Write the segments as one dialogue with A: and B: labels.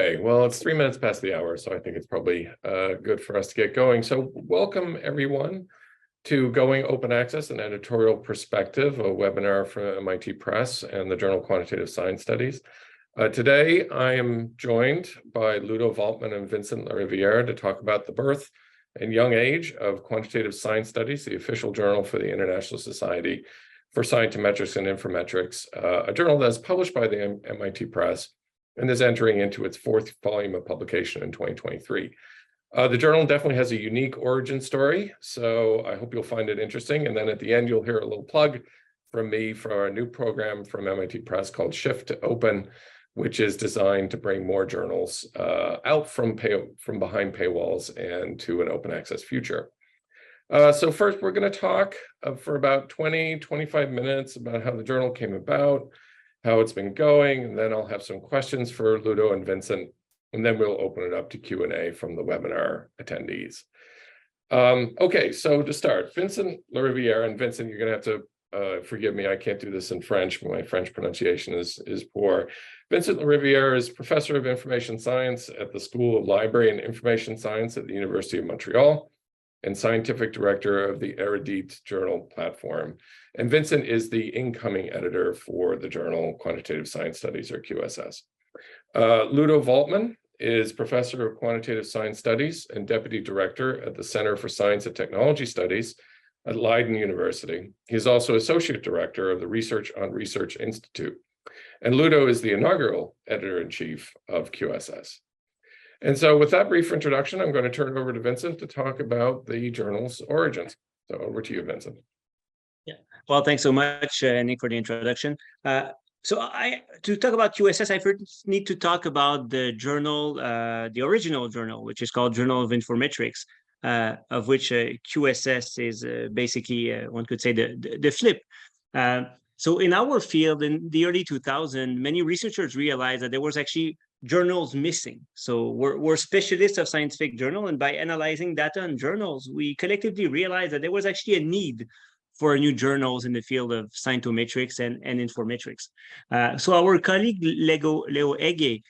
A: Okay, well, it's 3 minutes past the hour, so I think it's probably good for us to get going. So welcome everyone to Going Open Access, an editorial perspective, a webinar from MIT Press and the Journal of Quantitative Science Studies. Today, I am joined by Ludo Waltman and Vincent Larivière to talk about the birth and young age of Quantitative Science Studies, the official journal for the International Society for Scientometrics and Informetrics, a journal that's published by the MIT Press and is entering into its 4th volume of publication in 2023. The journal definitely has a unique origin story, so I hope you'll find it interesting. And then at the end, you'll hear a little plug from me for a new program from MIT Press called Shift to Open, which is designed to bring more journals out from behind paywalls and to an open access future. So first, we're going to talk for about 20-25 minutes about how the journal came about, how it's been going, and then I'll have some questions for Ludo and Vincent, and then we'll open it up to Q&A from the webinar attendees. Okay, so to start, Vincent Larivière, and Vincent, you're going to have to forgive me, I can't do this in French, my French pronunciation is poor. Vincent Larivière is Professor of Information Science at the School of Library and Information Science at the University of Montreal, and Scientific Director of the Erudite Journal platform. And Vincent is the incoming editor for the journal Quantitative Science Studies, or QSS. Ludo Waltman is Professor of Quantitative Science Studies and Deputy Director at the Center for Science and Technology Studies at Leiden University. He's also Associate Director of the Research on Research Institute. And Ludo is the inaugural Editor-in-Chief of QSS. And so with that brief introduction, I'm going to turn it over to Vincent to talk about the journal's origins. So over to you, Vincent.
B: Yeah, well, thanks so much, Nick, for the introduction. To talk about QSS, I first need to talk about the journal, the original journal, which is called Journal of Informetrics, of which QSS is basically, one could say, the flip. So in our field, in the early 2000s, many researchers realized that there was actually journals missing. So we're specialists of scientific journal, and by analyzing data on journals, we collectively realized that there was actually a need for new journals in the field of scientometrics and informetrics. So our colleague Leo Ege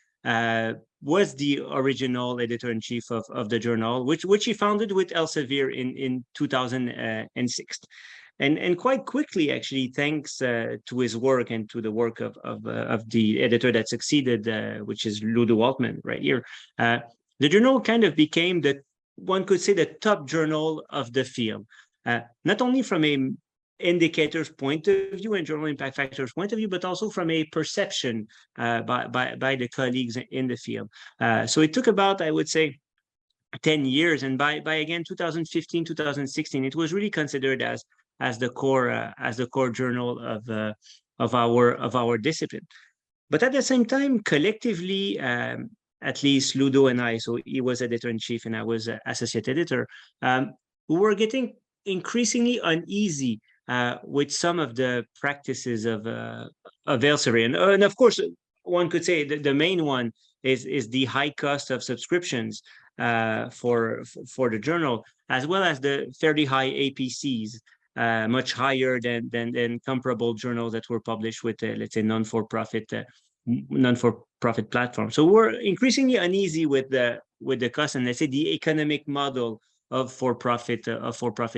B: was the original editor-in-chief of the journal, which he founded with Elsevier in 2006. And quite quickly, actually, thanks to his work and to the work of the editor that succeeded, which is Ludo Waltman right here, the journal kind of became one could say, the top journal of the field. Not only from a indicators point of view and journal impact factors point of view, but also from a perception by the colleagues in the field. So it took about, I would say, 10 years, and by again 2015, 2016, it was really considered as the core journal of our discipline. But at the same time, collectively, at least Ludo and I, so he was editor-in-chief and I was associate editor, we were getting increasingly uneasy with some of the practices of Elsevier. And of course, one could say that the main one is the high cost of subscriptions for the journal, as well as the fairly high APCs, much higher than comparable journals that were published with, let's say, non-for-profit platform. So we're increasingly uneasy with the cost and, let's say, the economic model of for-profit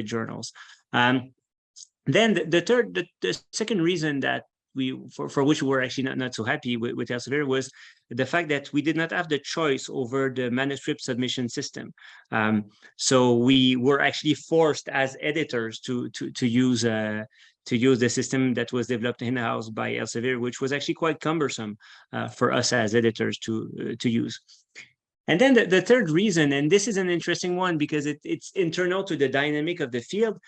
B: journals. Then the second reason that for which we were actually not so happy with Elsevier was the fact that we did not have the choice over the manuscript submission system. So we were actually forced as editors to use the system that was developed in-house by Elsevier, which was actually quite cumbersome for us as editors to use. And then the third reason, and this is an interesting one because it's internal to the dynamic of the field.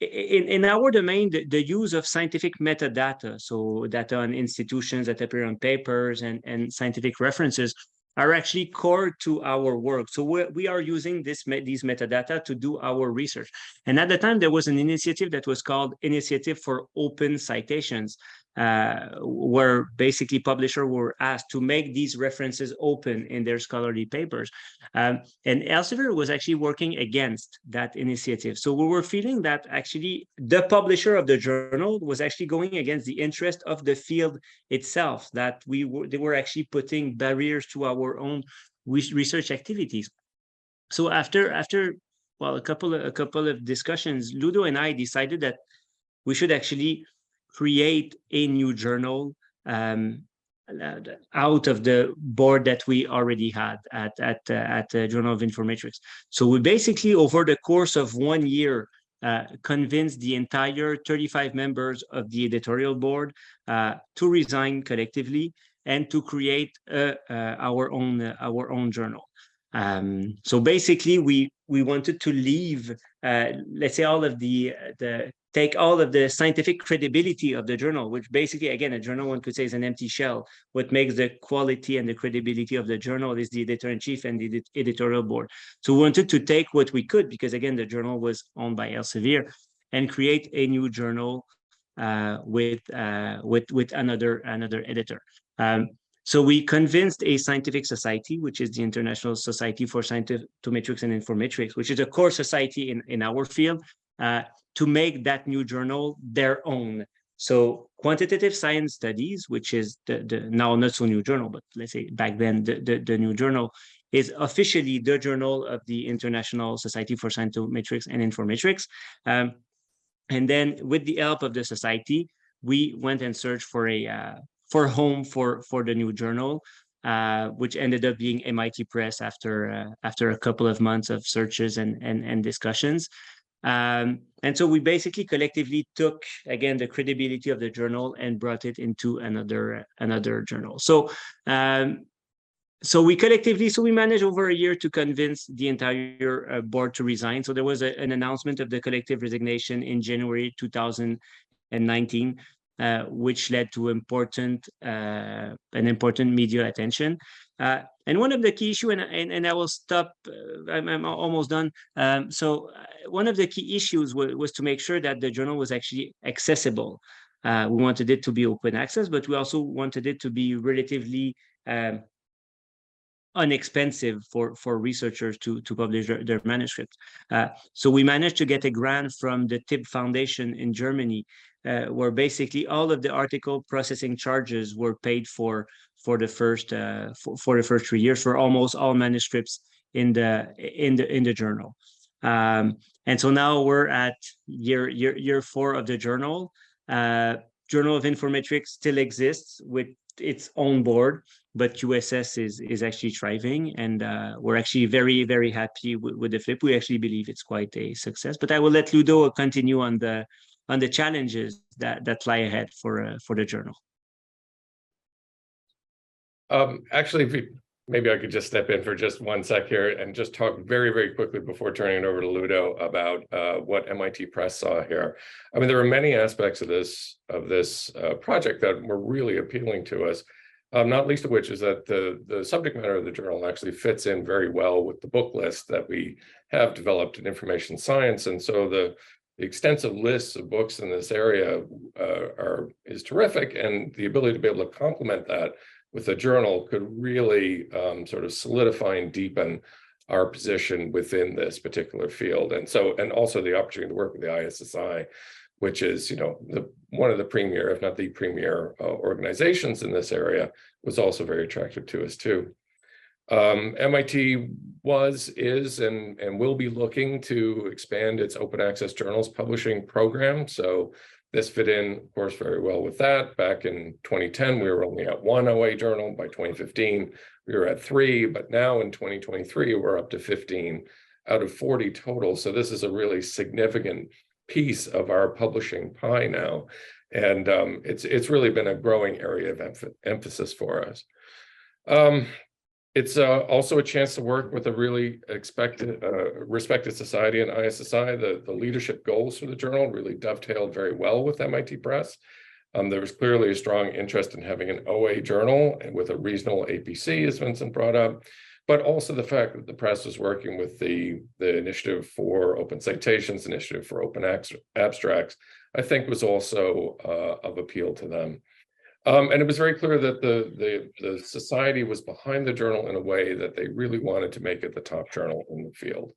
B: In our domain, the use of scientific metadata, so data on institutions that appear on papers and scientific references, are actually core to our work. So we are using these metadata to do our research. And at the time, there was an initiative that was called Initiative for Open Citations, where basically publishers were asked to make these references open in their scholarly papers. And Elsevier was actually working against that initiative. So we were feeling that actually the publisher of the journal was actually going against the interest of the field itself, that they were actually putting barriers to our own research activities. So after well, a couple of discussions, Ludo and I decided that we should actually create a new journal out of the board that we already had at Journal of Informetrics. So we basically, over the course of 1 year, convinced the entire 35 members of the editorial board to resign collectively and to create our own journal. So basically, we wanted to leave, let's say, all of take all of the scientific credibility of the journal, which basically, again, a journal, one could say, is an empty shell. What makes the quality and the credibility of the journal is the editor-in-chief and the editorial board. So we wanted to take what we could, because again, the journal was owned by Elsevier, and create a new journal with another editor. So we convinced a scientific society, which is the International Society for Scientometrics and Informetrics, which is a core society in our field, to make that new journal their own. So Quantitative Science Studies, which is the now not so new journal, but let's say back then the new journal, is officially the journal of the International Society for Scientometrics and Informetrics. And then with the help of the society, we went and searched for a home for the new journal, which ended up being MIT Press after a couple of months of searches and discussions. And so we basically collectively took, again, the credibility of the journal and brought it into another journal. So we managed over a year to convince the entire board to resign. So there was an announcement of the collective resignation in January 2019. Which led to an important media attention. And one of the key issues, and I will stop, I'm almost done. So one of the key issues was to make sure that the journal was actually accessible. We wanted it to be open access, but we also wanted it to be relatively inexpensive for researchers to publish their manuscripts. So we managed to get a grant from the TIB Foundation in Germany, where basically all of the article processing charges were paid for the first 3 years for almost all manuscripts in the journal. And so now we're at year 4 of the journal. Journal of Informetrics still exists with its own board, but QSS is actually thriving, and we're actually very, very happy with the flip. We actually believe it's quite a success. But I will let Ludo continue on the challenges that lie ahead for the journal.
A: Actually, maybe I could just step in for just 1 sec here and just talk very, very quickly before turning it over to Ludo about what MIT Press saw here. I mean, there are many aspects of this project that were really appealing to us, not least of which is that the subject matter of the journal actually fits in very well with the book list that we have developed in information science. And so the extensive lists of books in this area is terrific, and the ability to be able to complement that with a journal could really sort of solidify and deepen our position within this particular field. And also the opportunity to work with the ISSI, which is, one of the premier, if not the premier organizations in this area, was also very attractive to us too. MIT is, and will be looking to expand its open access journals publishing program. So this fit in, of course, very well with that. Back in 2010, we were only at 1 OA journal. By 2015, we were at 3, but now in 2023, we're up to 15 out of 40 total. So this is a really significant piece of our publishing pie now. And it's really been a growing area of emphasis for us. It's also a chance to work with a really respected society and ISSI. The leadership goals for the journal really dovetailed very well with MIT Press. There was clearly a strong interest in having an OA journal and with a regional APC, as Vincent brought up. but also the fact that the press was working with the Initiative for Open Citations, Initiative for Open Abstracts, I think was also of appeal to them. And it was very clear that the society was behind the journal in a way that they really wanted to make it the top journal in the field.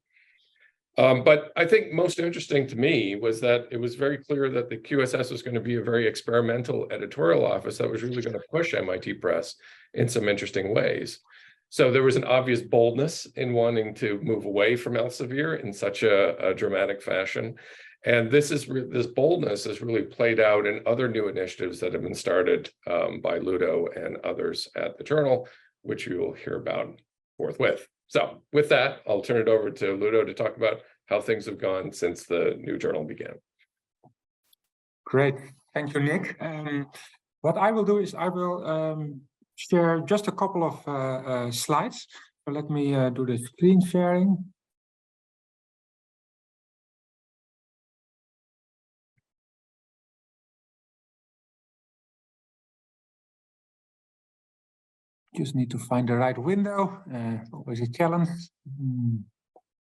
A: But I think most interesting to me was that it was very clear that the QSS was going to be a very experimental editorial office that was really going to push MIT Press in some interesting ways. So there was an obvious boldness in wanting to move away from Elsevier in such a dramatic fashion. And this boldness has really played out in other new initiatives that have been started by Ludo and others at the journal, which you will hear about forthwith. So with that, I'll turn it over to Ludo to talk about how things have gone since the new journal began.
C: Great. Thank you, Nick. What I will do is I will share just a couple of slides. So let me do the screen sharing. Just need to find the right window. Always a challenge.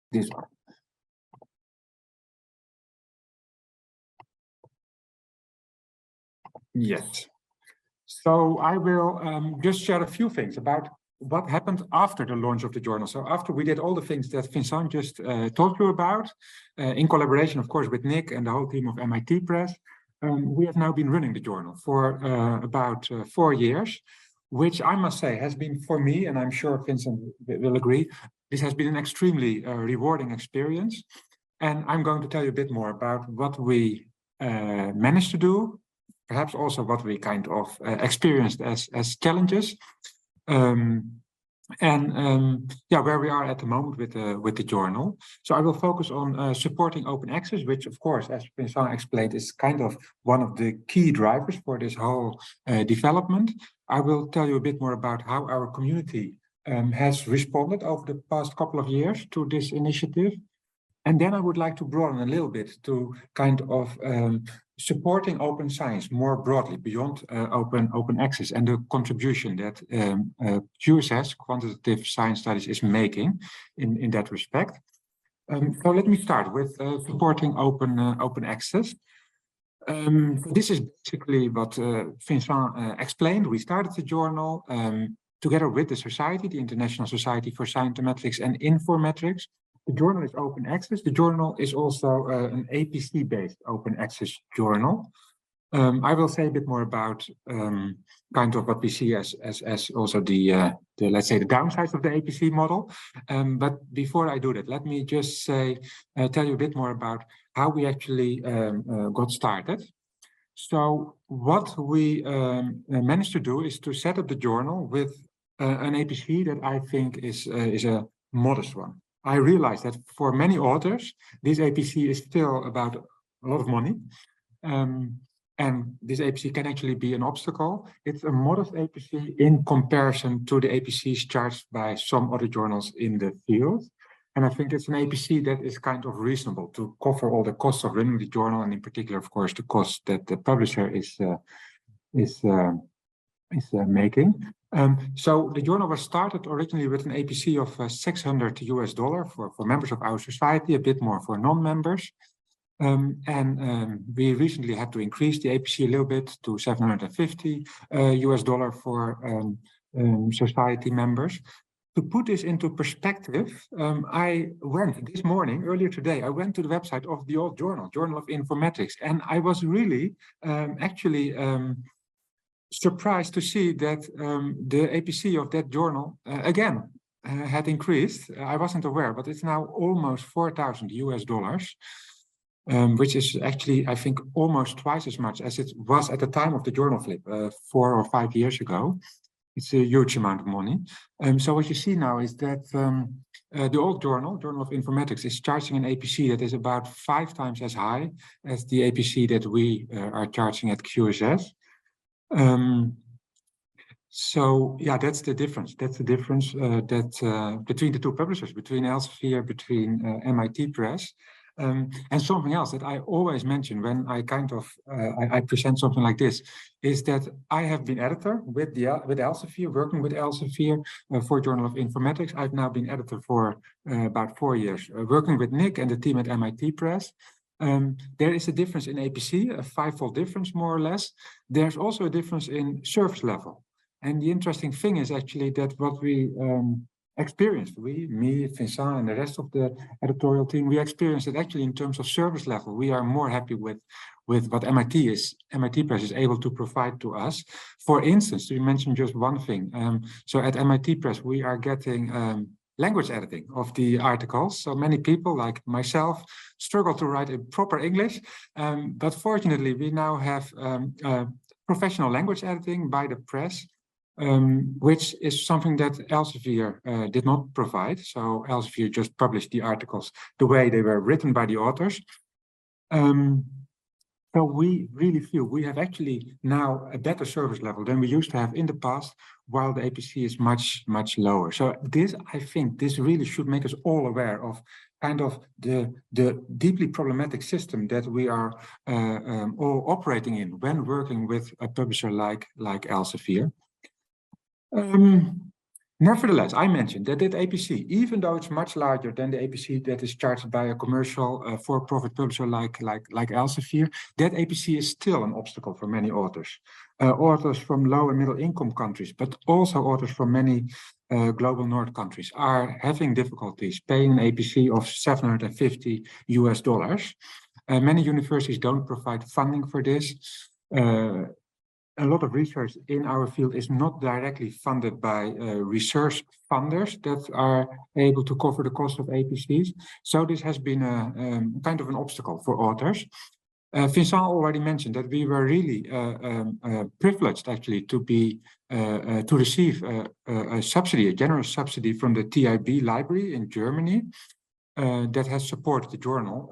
C: This one. Yes. So I will just share a few things about what happened after the launch of the journal. So after we did all the things that Vincent just told you about, in collaboration, of course, with Nick and the whole team of MIT Press, we have now been running the journal for about 4 years. Which I must say has been for me, and I'm sure Vincent will agree, this has been an extremely rewarding experience. And I'm going to tell you a bit more about what we managed to do, perhaps also what we kind of experienced as challenges, yeah, where we are at the moment with the journal. So I will focus on supporting open access, which of course, as Vincent explained, is kind of one of the key drivers for this whole development. I will tell you a bit more about how our community has responded over the past couple of years to this initiative. And then I would like to broaden a little bit to kind of supporting open science more broadly beyond open access and the contribution that QSS, Quantitative Science Studies, is making in that respect. So let me start with supporting open access. This is basically what Vincent explained. We started the journal together with the society, the International Society for Scientometrics and Informetrics. The journal is open access. The journal is also an APC-based open access journal. I will say a bit more about kind of what we see as also the let's say the downsides of the APC model. But before I do that, let me just tell you a bit more about how we actually got started. So what we managed to do is to set up the journal with an APC that I think is a modest one. I realize that for many authors, this APC is still about a lot of money. And this APC can actually be an obstacle. It's a modest APC in comparison to the APCs charged by some other journals in the field. And I think it's an APC that is kind of reasonable to cover all the costs of running the journal, and in particular, of course, the cost that the publisher is making. So the journal was started originally with an APC of $600 for members of our society, a bit more for non-members. We recently had to increase the APC a little bit to $750 for society members. To put this into perspective, I went this morning, earlier today, I went to the website of the old journal, Journal of Informetrics, and I was really actually surprised to see that the APC of that journal, again, had increased. I wasn't aware, but it's now almost $4,000, which is actually, I think, almost twice as much as it was at the time of the journal flip 4 or 5 years ago. It's a huge amount of money. So what you see now is that the old journal, Journal of Informetrics, is charging an APC that is about 5 times as high as the APC that we are charging at QSS. So yeah, that's the difference. That's the difference between the two publishers, between Elsevier, between MIT Press. And something else that I always mention when I I present something like this is that I have been editor with Elsevier, working with Elsevier for Journal of Informetrics. I've now been editor for about 4 years, working with Nick and the team at MIT Press. There is a difference in APC, a 5-fold difference more or less. There's also a difference in service level. And the interesting thing is actually that what we experienced, me, Vincent, and the rest of the editorial team, we experienced it actually in terms of service level. We are more happy with what MIT Press is able to provide to us. For instance, to mention just one thing, so at MIT Press, we are getting language editing of the articles. So many people like myself struggle to write in proper English, but fortunately we now have professional language editing by the press, which is something that Elsevier did not provide. So Elsevier just published the articles the way they were written by the authors. So we really feel we have actually now a better service level than we used to have in the past, while the APC is much, much lower. So this, I think, this really should make us all aware of kind of the deeply problematic system that we are all operating in when working with a publisher like Elsevier. Nevertheless, I mentioned that APC, even though it's much larger than the APC that is charged by a commercial for-profit publisher like Elsevier, that APC is still an obstacle for many authors. Authors from low and middle income countries, but also authors from many global north countries are having difficulties paying an APC of $750 US. Many universities don't provide funding for this. A lot of research in our field is not directly funded by research funders that are able to cover the cost of APCs. So this has been a kind of an obstacle for authors. Vincent already mentioned that we were really privileged actually to receive a subsidy, a generous subsidy from the TIB library in Germany that has supported the journal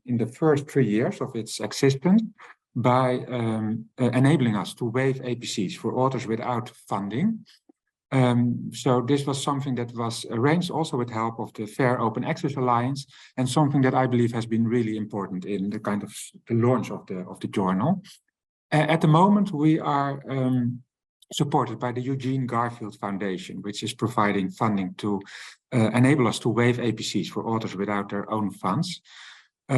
C: in the first 3 years of its existence, by enabling us to waive APCs for authors without funding. So this was something that was arranged also with help of the Fair Open Access Alliance, and something that I believe has been really important in the kind of the launch of the journal. At the moment, we are supported by the Eugene Garfield Foundation, which is providing funding to enable us to waive APCs for authors without their own funds.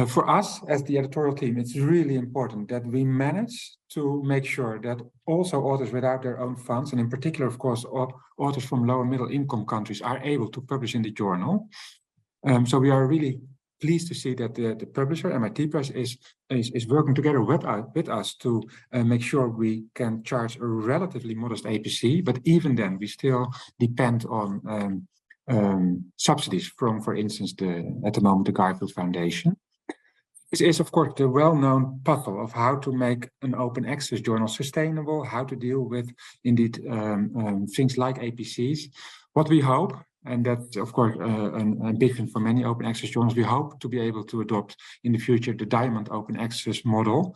C: For us, as the editorial team, it's really important that we manage to make sure that also authors without their own funds, and in particular, of course, authors from low and middle income countries, are able to publish in the journal. So we are really pleased to see that the publisher, MIT Press, is working together with us to make sure we can charge a relatively modest APC, but even then, we still depend on subsidies from, for instance, at the moment, the Garfield Foundation. This is, of course, the well-known puzzle of how to make an open access journal sustainable, how to deal with, indeed, things like APCs. What we hope, and that's, of course, an ambition for many open access journals, we hope to be able to adopt in the future the Diamond Open Access model,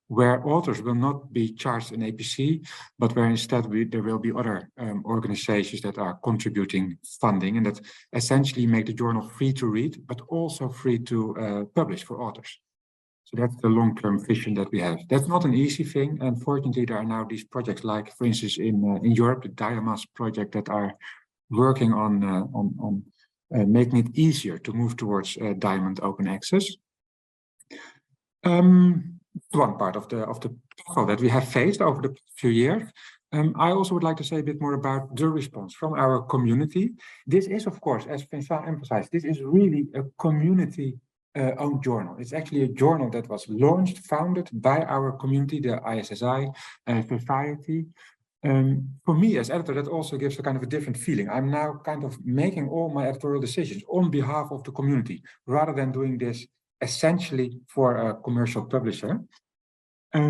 C: where authors will not be charged an APC, but where instead there will be other organizations that are contributing funding, and that essentially make the journal free to read, but also free to publish for authors. So that's the long-term vision that we have. That's not an easy thing. Unfortunately, there are now these projects like, for instance, in Europe, the Diamas project, that are working on making it easier to move towards Diamond Open Access. One part of the puzzle that we have faced over the few years. I also would like to say a bit more about the response from our community. This is, of course, as Vincent emphasized, this is really a community-owned journal. It's actually a journal that was launched, founded by our community, the ISSI Society. For me as editor, that also gives a kind of a different feeling. I'm now kind of making all my editorial decisions on behalf of the community, rather than doing this essentially for a commercial publisher. How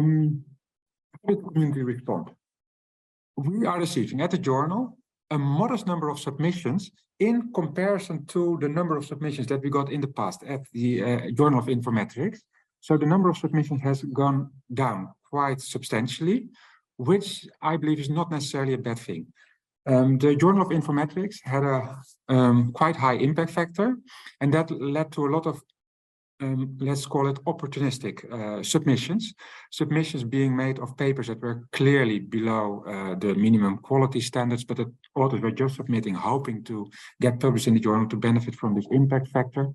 C: did the community respond? We are receiving at the journal a modest number of submissions in comparison to the number of submissions that we got in the past at the Journal of Informetrics. So the number of submissions has gone down quite substantially, which I believe is not necessarily a bad thing. The Journal of Informetrics had a quite high impact factor, and that led to a lot of let's call it opportunistic submissions. Submissions being made of papers that were clearly below the minimum quality standards, but that authors were just submitting, hoping to get published in the journal to benefit from this impact factor.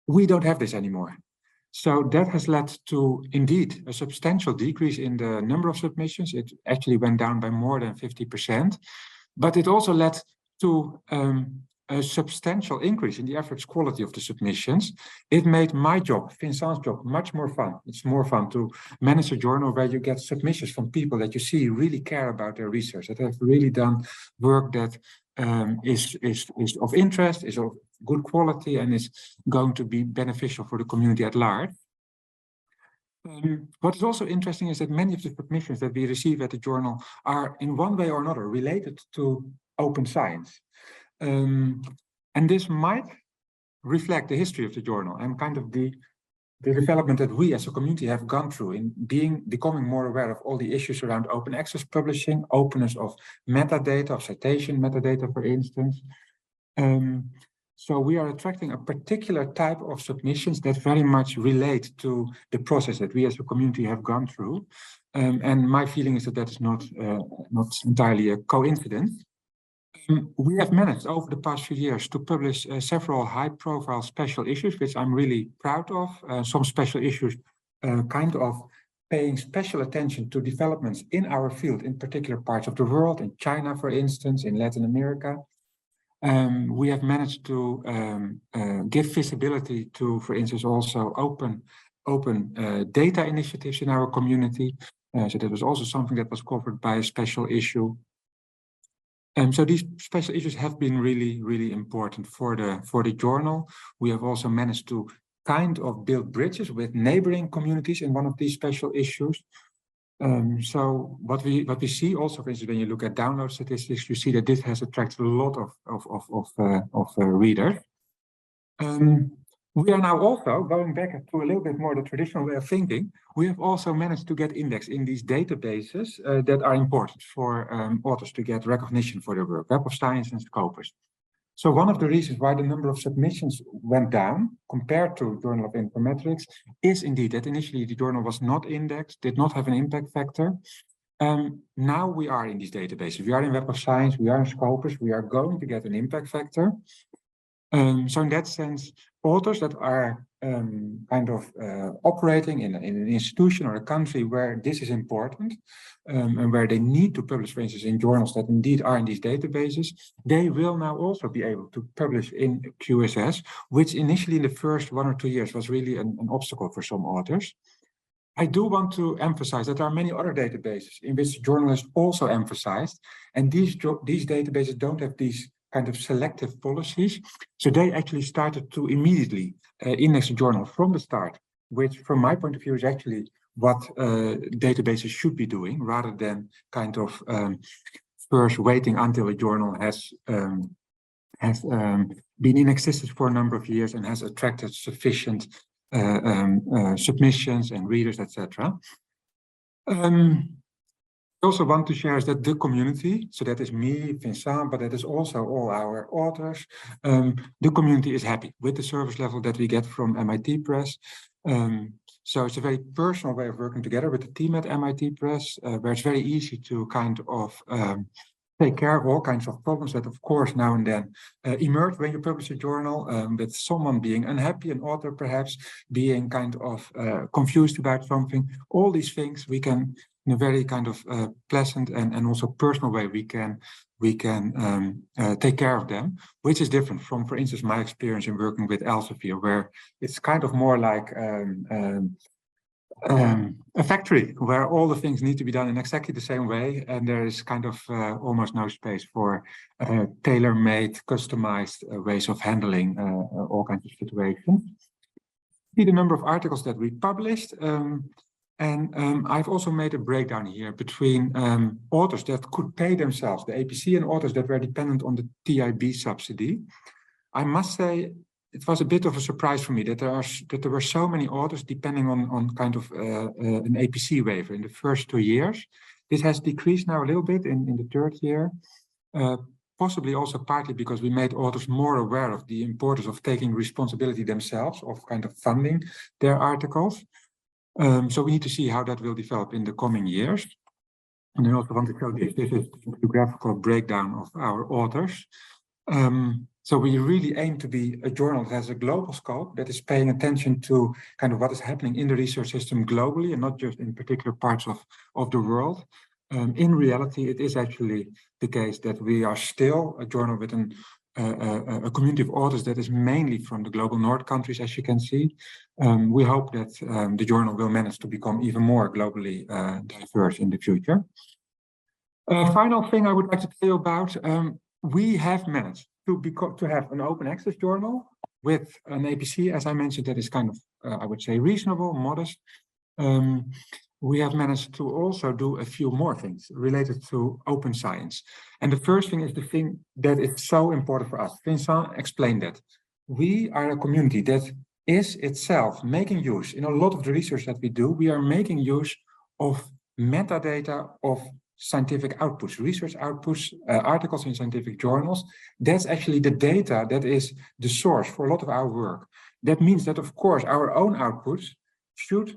C: We don't have this anymore. So that has led to, indeed, a substantial decrease in the number of submissions. It actually went down by more than 50%, but it also led to a substantial increase in the average quality of the submissions. It made my job, Vincent's job, much more fun. It's more fun to manage a journal where you get submissions from people that you see really care about their research, that have really done work that is of interest, is of good quality, and is going to be beneficial for the community at large. What is also interesting is that many of the submissions that we receive at the journal are in one way or another related to open science. And this might reflect the history of the journal and kind of the development that we as a community have gone through in becoming more aware of all the issues around open access publishing, openness of metadata, of citation metadata, for instance. So we are attracting a particular type of submissions that very much relate to the process that we as a community have gone through. And my feeling is that that is not entirely a coincidence. We have managed over the past few years to publish several high-profile special issues, which I'm really proud of. Some special issues kind of paying special attention to developments in our field, in particular parts of the world, in China, for instance, in Latin America. We have managed to give visibility to, for instance, also open data initiatives in our community. So that was also something that was covered by a special issue. So these special issues have been really, really important for the journal. We have also managed to kind of build bridges with neighboring communities in one of these special issues. So what we see also, for instance, when you look at download statistics, you see that this has attracted a lot of readers. We are now also going back to a little bit more the traditional way of thinking. We have also managed to get indexed in these databases that are important for authors to get recognition for their work, Web of Science and Scopus. So one of the reasons why the number of submissions went down compared to Journal of Informetrics is indeed that initially the journal was not indexed, did not have an impact factor. Now we are in these databases. We are in Web of Science, we are in Scopus, we are going to get an impact factor. So in that sense, authors that are operating in an institution or a country where this is important and where they need to publish, for instance, in journals that indeed are in these databases, they will now also be able to publish in QSS, which initially in the first 1 or 2 years was really an obstacle for some authors. I do want to emphasize that there are many other databases in which journalists also emphasized, and these databases don't have these kind of selective policies. So they actually started to immediately index the journal from the start, which from my point of view is actually what databases should be doing, rather than kind of first waiting until a journal has been in existence for a number of years and has attracted sufficient submissions and readers, etc. I also want to share is that the community, so that is me, Vincent, but that is also all our authors, the community is happy with the service level that we get from MIT Press. So it's a very personal way of working together with the team at MIT Press, where it's very easy to kind of take care of all kinds of problems that, of course, now and then emerge when you publish a journal, with someone being unhappy, an author perhaps being kind of confused about something. All these things we can, in a very kind of pleasant and also personal way, we can take care of them, which is different from, for instance, my experience in working with Elsevier, where it's kind of more like a factory where all the things need to be done in exactly the same way, and there is kind of almost no space for tailor-made, customized ways of handling all kinds of situations. See the number of articles that we published. And I've also made a breakdown here between authors that could pay themselves, the APC, and authors that were dependent on the TIB subsidy. I must say it was a bit of a surprise for me that there were so many authors depending on kind of an APC waiver in the first 2 years. This has decreased now a little bit in the third year. possibly also partly because we made authors more aware of the importance of taking responsibility themselves, of kind of funding their articles. So we need to see how that will develop in the coming years. And I also want to show this. This is the graphical breakdown of our authors. So we really aim to be a journal that has a global scope, that is paying attention to kind of what is happening in the research system globally and not just in particular parts of the world. In reality, it is actually the case that we are still a journal with a community of authors that is mainly from the global north countries, as you can see. We hope that the journal will manage to become even more globally diverse in the future. Final thing I would like to tell you about, we have managed to have an open access journal with an APC, as I mentioned, that is kind of, I would say, reasonable, modest. We have managed to also do a few more things related to open science. And the first thing is the thing that is so important for us. Vincent explained that. We are a community that is itself making use, in a lot of the research that we do, we are making use of metadata of scientific outputs, research outputs, articles in scientific journals. That's actually the data that is the source for a lot of our work. That means that, of course, our own outputs should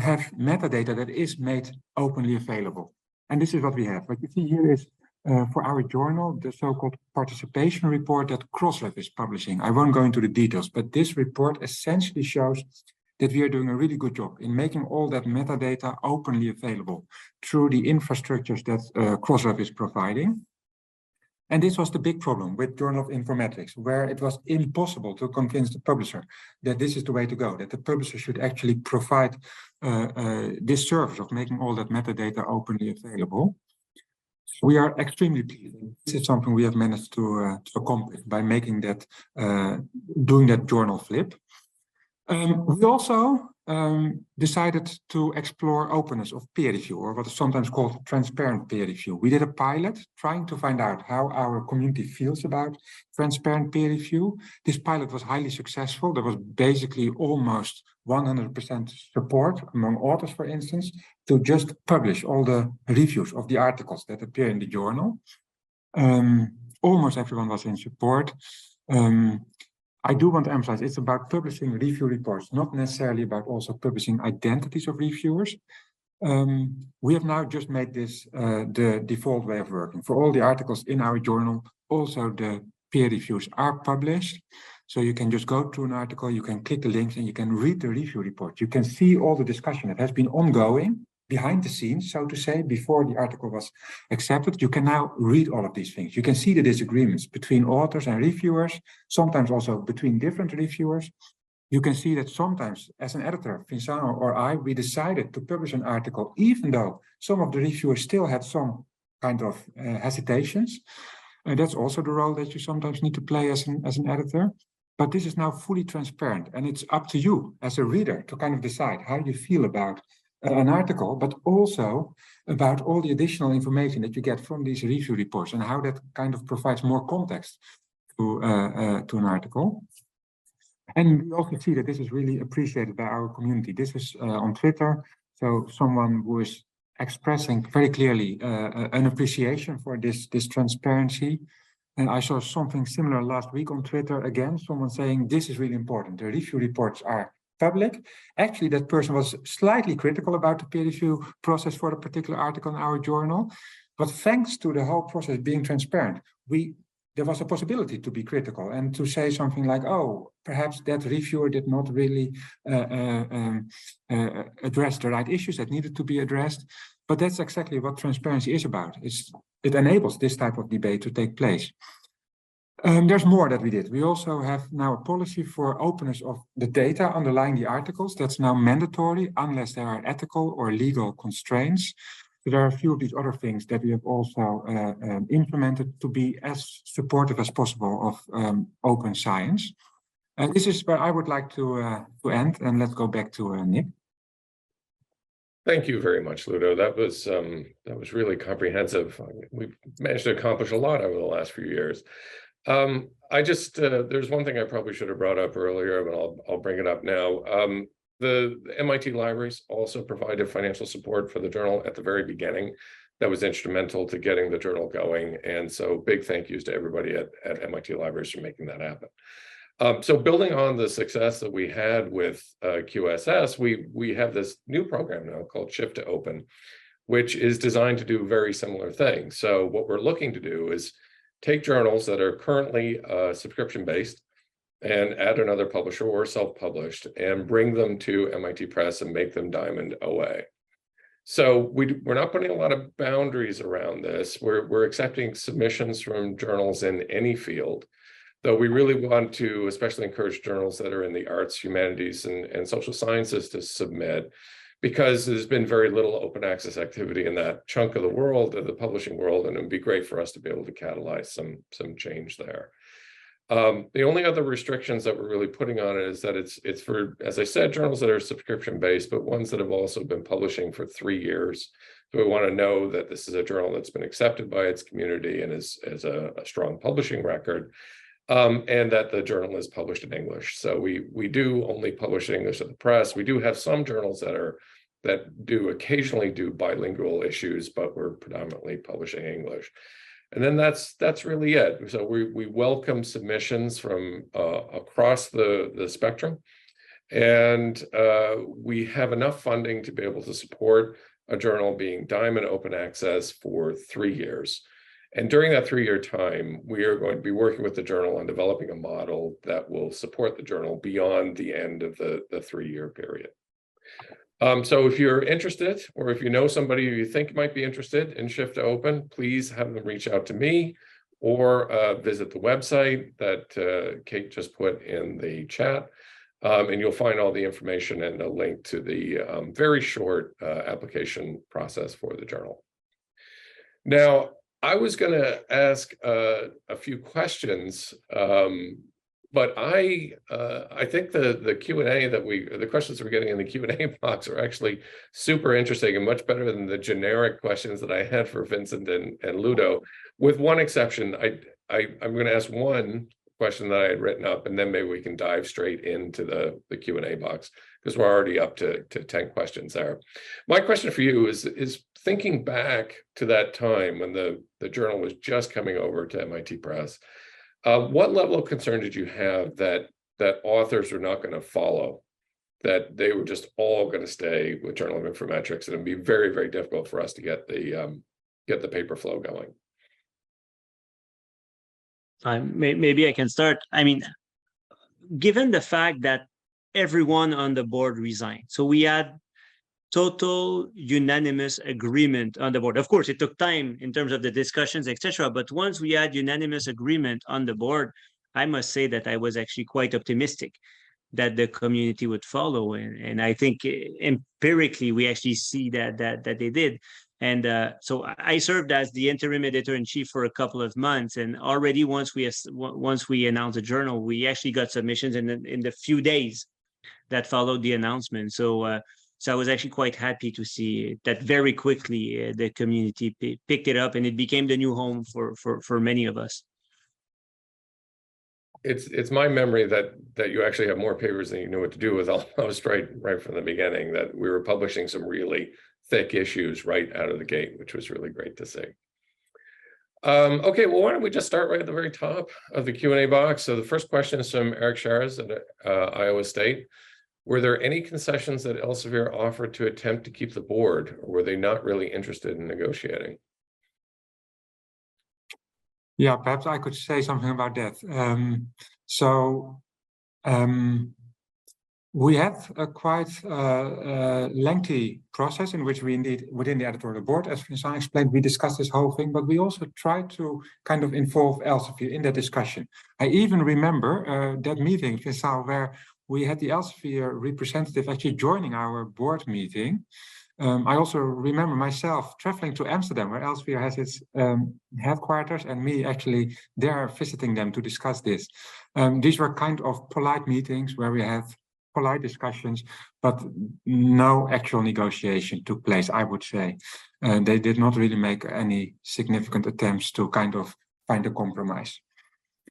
C: have metadata that is made openly available. And this is what we have. What you see here is for our journal, the so-called participation report that Crossref is publishing. I won't go into the details, but this report essentially shows that we are doing a really good job in making all that metadata openly available through the infrastructures that Crossref is providing. And this was the big problem with Journal of Informetrics, where it was impossible to convince the publisher that this is the way to go, that the publisher should actually provide this service of making all that metadata openly available. We are extremely pleased. This is something we have managed to accomplish by making that, doing that journal flip. We also decided to explore openness of peer review, or what is sometimes called transparent peer review. We did a pilot trying to find out how our community feels about transparent peer review. This pilot was highly successful. There was basically almost 100% support among authors, for instance, to just publish all the reviews of the articles that appear in the journal. Almost everyone was in support. I do want to emphasize it's about publishing review reports, not necessarily about also publishing identities of reviewers. We have now just made this the default way of working. For all the articles in our journal, also the peer reviews are published. So you can just go to an article, you can click the links, and you can read the review report. You can see all the discussion that has been ongoing behind the scenes, so to say, before the article was accepted. You can now read all of these things. You can see the disagreements between authors and reviewers, sometimes also between different reviewers. You can see that sometimes, as an editor, Vincent or I, we decided to publish an article, even though some of the reviewers still had some kind of hesitations. That's also the role that you sometimes need to play as an editor. But this is now fully transparent, and it's up to you as a reader to kind of decide how you feel about an article, but also about all the additional information that you get from these review reports and how that kind of provides more context to an article. And we also see that this is really appreciated by our community. This is on Twitter, so someone who is expressing very clearly an appreciation for this transparency. And I saw something similar last week on Twitter again, someone saying this is really important. The review reports are public. Actually, that person was slightly critical about the peer review process for a particular article in our journal. But thanks to the whole process being transparent, there was a possibility to be critical and to say something like, oh, perhaps that reviewer did not really address the right issues that needed to be addressed. But that's exactly what transparency is about. It enables this type of debate to take place. There's more that we did. We also have now a policy for openness of the data underlying the articles. That's now mandatory unless there are ethical or legal constraints. So there are a few of these other things that we have also implemented to be as supportive as possible of open science. And this is where I would like to end, and let's go back to Nick.
A: Thank you very much, Ludo. That was really comprehensive. We've managed to accomplish a lot over the last few years. There's one thing I probably should have brought up earlier, but I'll bring it up now. The MIT libraries also provided financial support for the journal at the very beginning. that was instrumental to getting the journal going. And so big thank yous to everybody at MIT Libraries for making that happen. So building on the success that we had with QSS, we have this new program now called Shift to Open, which is designed to do very similar things. So what we're looking to do is take journals that are currently subscription-based and add another publisher or self-published and bring them to MIT Press and make them Diamond OA. So we're not putting a lot of boundaries around this. We're accepting submissions from journals in any field, though we really want to especially encourage journals that are in the arts, humanities, and social sciences to submit, because there's been very little open access activity in that chunk of the world, of the publishing world, and it would be great for us to be able to catalyze some change there. The only other restrictions that we're really putting on it is that it's for, as I said, journals that are subscription-based, but ones that have also been publishing for 3 years. So we want to know that this is a journal that's been accepted by its community and is a strong publishing record, and that the journal is published in English. So we do only publish in English at the press. We do have some journals that do occasionally do bilingual issues, but we're predominantly publishing English. And then that's really it. So we welcome submissions from across the spectrum, and we have enough funding to be able to support a journal being Diamond Open Access for 3 years. And during that 3-year time, we are going to be working with the journal on developing a model that will support the journal beyond the end of the 3-year period. So if you're interested, or if you know somebody who you think might be interested in Shift to Open, please have them reach out to me or visit the website that Kate just put in the chat. And you'll find all the information and a link to the very short application process for the journal. Now, I was going to ask a few questions, but I think the Q&A the questions we're getting in the Q&A box are actually super interesting and much better than the generic questions that I had for Vincent and Ludo. With one exception, I'm going to ask one question that I had written up, and then maybe we can dive straight into the Q&A box, because we're already up to 10 questions there. My question for you is thinking back to that time when the journal was just coming over to MIT Press, what level of concern did you have that authors were not going to follow, that they were just all going to stay with Journal of Informetrics, and it'd be very, very difficult for us to get the paper flow going?
B: Maybe I can start. I mean, given the fact that everyone on the board resigned, so we had total unanimous agreement on the board. Of course, it took time in terms of the discussions, etc. But once we had unanimous agreement on the board, I must say that I was actually quite optimistic that the community would follow. And I think empirically, we actually see that they did. And so I served as the interim editor-in-chief for a couple of months. And already once we announced the journal, we actually got submissions in the few days that followed the announcement. So I was actually quite happy to see that very quickly the community picked it up, and it became the new home for many of us.
A: It's my memory that you actually have more papers than you knew what to do with, almost right from the beginning, that we were publishing some really thick issues right out of the gate, which was really great to see. Okay, well, why don't we just start right at the very top of the Q&A box? So the first question is from Eric Sharaz at Iowa State. Were there any concessions that Elsevier offered to attempt to keep the board, or were they not really interested in negotiating?
C: Yeah, perhaps I could say something about that. We had a quite lengthy process in which we indeed, within the editorial board, as Vincent explained, we discussed this whole thing, but we also tried to kind of involve Elsevier in that discussion. I even remember that meeting, Vincent, where we had the Elsevier representative actually joining our board meeting. I also remember myself traveling to Amsterdam, where Elsevier has its headquarters, and me actually there visiting them to discuss this. These were kind of polite meetings where we had polite discussions, but no actual negotiation took place, I would say. They did not really make any significant attempts to kind of find a compromise.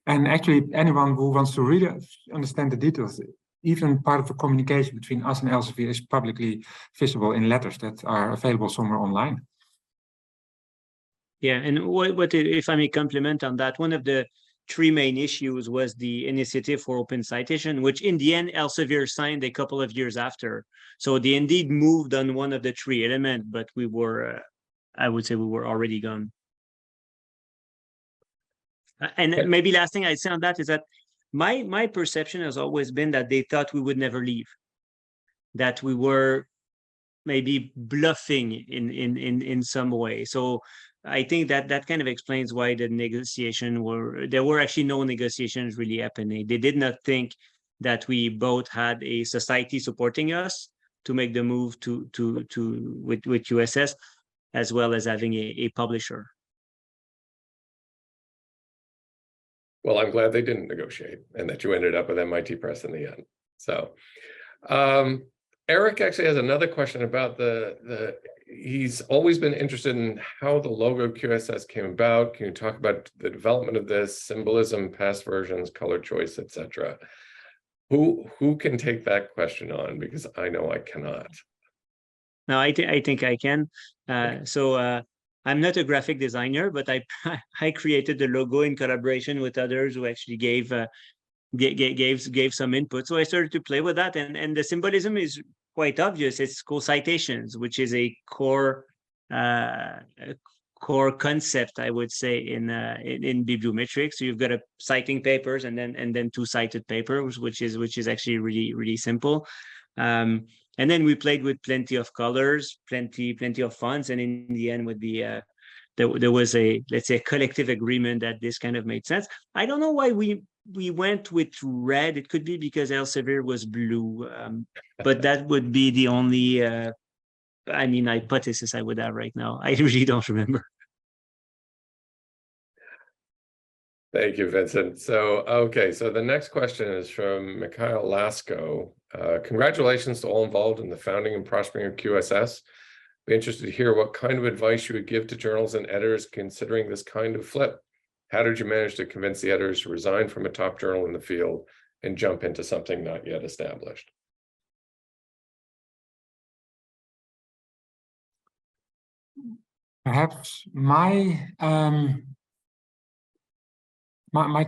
C: And actually, anyone who wants to really understand the details, even part of the communication between us and Elsevier is publicly visible in letters that are available somewhere online.
B: Yeah, and what if I may comment on that, one of the three main issues was the initiative for open citation, which in the end Elsevier signed a couple of years after. So they indeed moved on one of the three elements, but we were, I would say, we were already gone. And maybe last thing I'd say on that is that my perception has always been that they thought we would never leave, that we were maybe bluffing in some way. So I think that kind of explains why there were actually no negotiations really happening. They did not think that we both had a society supporting us to make the move with USS, as well as having a publisher.
A: Well, I'm glad they didn't negotiate and that you ended up with MIT Press in the end. So Eric actually has another question about he's always been interested in how the logo QSS came about. Can you talk about the development of this, symbolism, past versions, color choice, etc.? Who can take that question on? Because I know I cannot.
B: No, I think I can. So I'm not a graphic designer, but I created the logo in collaboration with others who actually gave some input. So I started to play with that, and the symbolism is quite obvious. It's co-citations, which is a core concept, I would say, in bibliometrics. So you've got a citing papers and then two cited papers, which is actually really simple. And then we played with plenty of colors, plenty of fonts, and in the end, with the there was let's say a collective agreement that this kind of made sense. I don't know why we went with red. It could be because Elsevier was blue, but that would be the only hypothesis I would have right now. I really don't remember.
A: Thank you, Vincent. So, okay, so the next question is from Mikhail Lasko. Congratulations to all involved in the founding and prospering of QSS. Be interested to hear what kind of advice you would give to journals and editors considering this kind of flip. How did you manage to convince the editors to resign from a top journal in the field and jump into something not yet established?
C: Perhaps my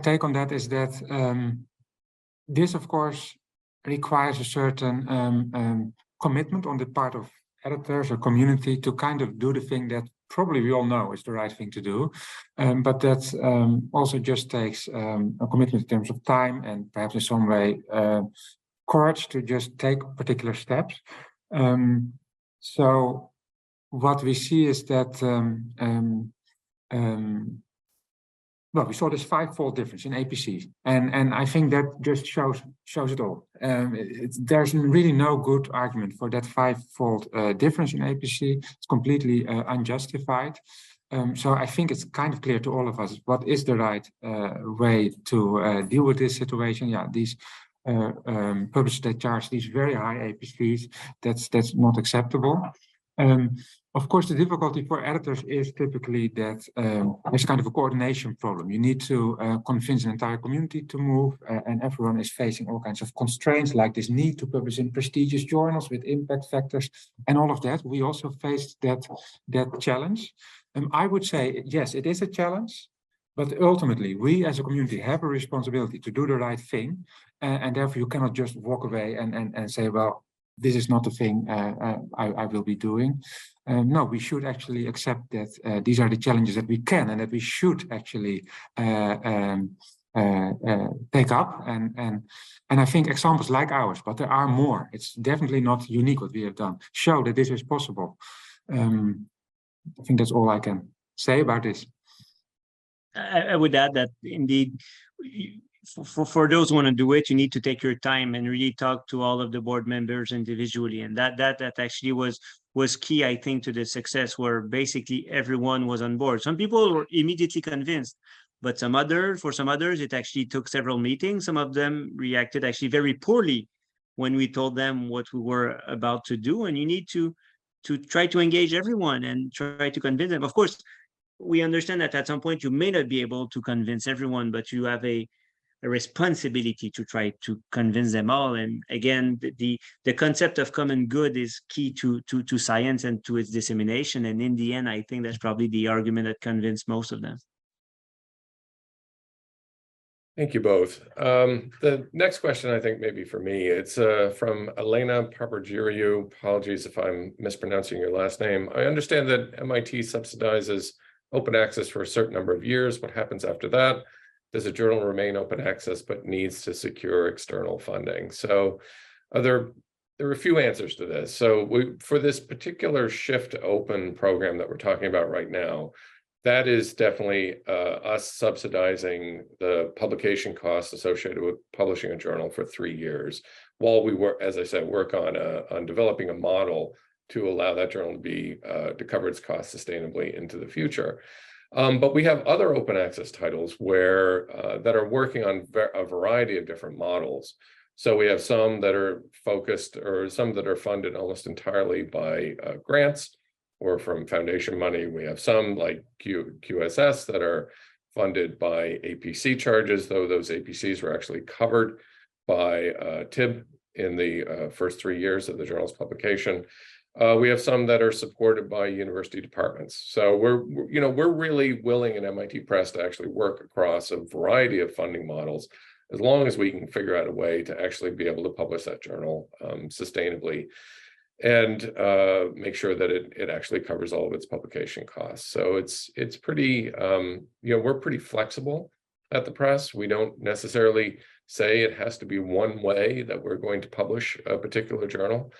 C: take on that is that this, of course, requires a certain commitment on the part of editors or community to kind of do the thing that probably we all know is the right thing to do, but that also just takes a commitment in terms of time and perhaps in some way courage to just take particular steps. So what we see is that well, we saw this five-fold difference in APC, and I think that just shows it all. There's really no good argument for that five-fold difference in APC. It's completely unjustified. So I think it's kind of clear to all of us what is the right way to deal with this situation. Yeah, these publishers that charge these very high APCs, that's not acceptable. Of course, the difficulty for editors is typically that there's kind of a coordination problem. You need to convince an entire community to move, and everyone is facing all kinds of constraints, like this need to publish in prestigious journals with impact factors and all of that. We also faced that challenge. I would say, yes, it is a challenge, but ultimately, we as a community have a responsibility to do the right thing, and therefore you cannot just walk away and say, well, this is not the thing I will be doing. No, we should actually accept that these are the challenges that we can and that we should actually take up. And I think examples like ours, but there are more. It's definitely not unique what we have done. Show that this is possible. I think that's all I can say about this.
B: I would add that indeed, for those who want to do it, you need to take your time and really talk to all of the board members individually, and that actually was key, I think, to the success, where basically everyone was on board. Some people were immediately convinced, but for some others, it actually took several meetings. Some of them reacted actually very poorly when we told them what we were about to do, and you need to try to engage everyone and try to convince them. Of course, we understand that at some point you may not be able to convince everyone, but you have a responsibility to try to convince them all. And again, the concept of common good is key to science and to its dissemination. And in the end, I think that's probably the argument that convinced most of them.
A: Thank you both. The next question, I think maybe for me, it's from Elena Papageorgiou. Apologies if I'm mispronouncing your last name. I understand that MIT subsidizes open access for a certain number of years. What happens after that? Does a journal remain open access but needs to secure external funding? So there are a few answers to this. So for this particular shift to open program that we're talking about right now, that is definitely us subsidizing the publication costs associated with publishing a journal for 3 years, while we work, as I said, work on developing a model to allow that journal to cover its costs sustainably into the future. But we have other open access titles where that are working on a variety of different models. So we have some that are focused, or some that are funded almost entirely by grants or from foundation money. We have some like QSS that are funded by APC charges, though those APCs were actually covered by TIB in the first 3 years of the journal's publication. We have some that are supported by university departments. So we're really willing at MIT Press to actually work across a variety of funding models, as long as we can figure out a way to actually be able to publish that journal sustainably, and make sure that it actually covers all of its publication costs. So it's pretty, we're pretty flexible at the press. We don't necessarily say it has to be one way that we're going to publish a particular journal.